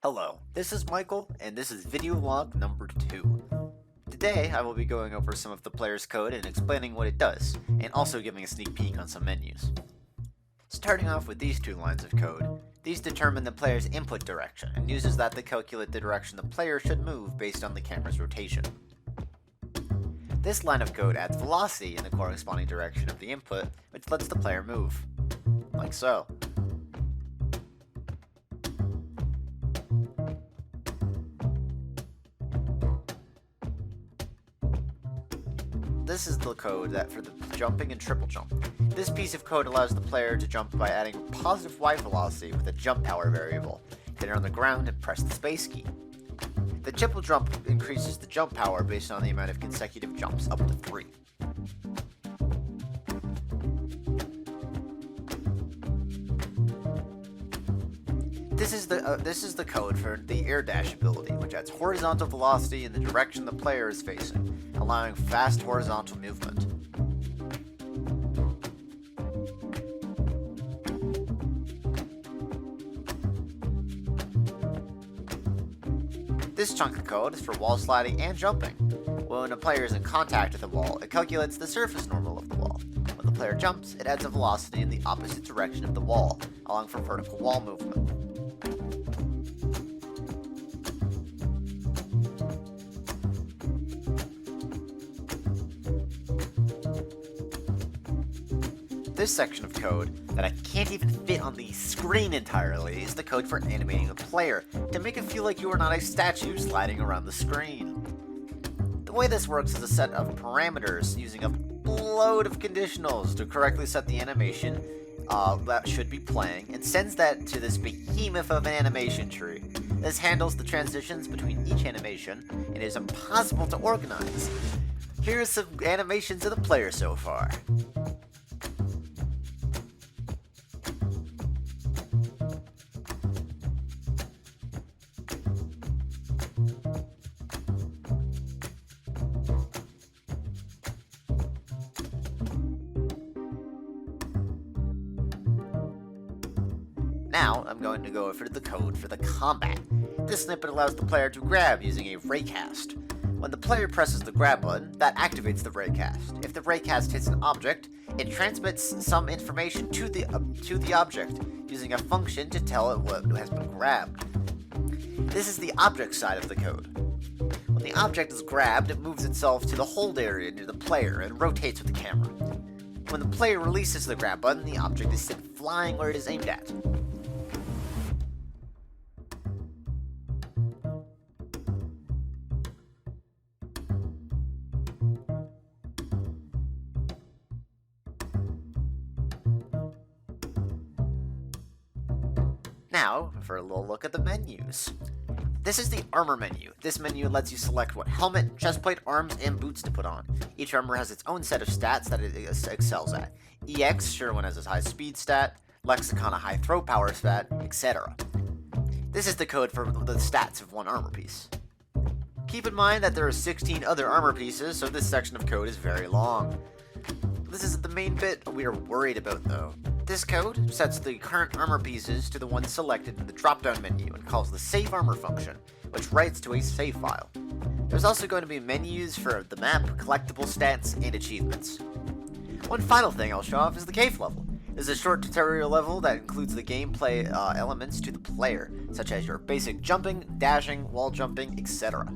Hello, this is Michael, and this is video log number 2. Today, I will be going over some of the player's code and explaining what it does, and also giving a sneak peek on some menus. Starting off with these 2 lines of code, these determine the player's input direction, and uses that to calculate the direction the player should move based on the camera's rotation. This line of code adds velocity in the corresponding direction of the input, which lets the player move, like so. This is the code for the jumping and triple jump. This piece of code allows the player to jump by adding positive y velocity with a jump power variable. Get it on the ground and press the space key. The triple jump increases the jump power based on the amount of consecutive jumps, up to 3. This is the code for the air dash ability, which adds horizontal velocity in the direction the player is facing, allowing fast horizontal movement. This chunk of code is for wall sliding and jumping. When a player is in contact with the wall, it calculates the surface normal of the wall. When the player jumps, it adds a velocity in the opposite direction of the wall, allowing for vertical wall movement. This section of code that I can't even fit on the screen entirely is the code for animating the player to make it feel like you are not a statue sliding around the screen. The way this works is a set of parameters using a load of conditionals to correctly set the animation that should be playing and sends that to this behemoth of an animation tree. This handles the transitions between each animation and is impossible to organize. Here's some animations of the player so far. Now, I'm going to go over the code for the combat. This snippet allows the player to grab using a raycast. When the player presses the grab button, that activates the raycast. If the raycast hits an object, it transmits some information to the object, using a function to tell it what has been grabbed. This is the object side of the code. When the object is grabbed, it moves itself to the hold area near the player and rotates with the camera. When the player releases the grab button, the object is sent flying where it is aimed at. Now, for a little look at the menus. This is the armor menu. This menu lets you select what helmet, chestplate, arms, and boots to put on. Each armor has its own set of stats that it excels at. EX, sure one has a high speed stat, Lexicon a high throw power stat, etc. This is the code for the stats of one armor piece. Keep in mind that there are 16 other armor pieces, so this section of code is very long. This isn't the main bit we are worried about though. This code sets the current armor pieces to the ones selected in the drop-down menu and calls the save armor function, which writes to a save file. There's also going to be menus for the map, collectible stats, and achievements. One final thing I'll show off is the cave level. This is a short tutorial level that includes the gameplay elements to the player, such as your basic jumping, dashing, wall jumping, etc.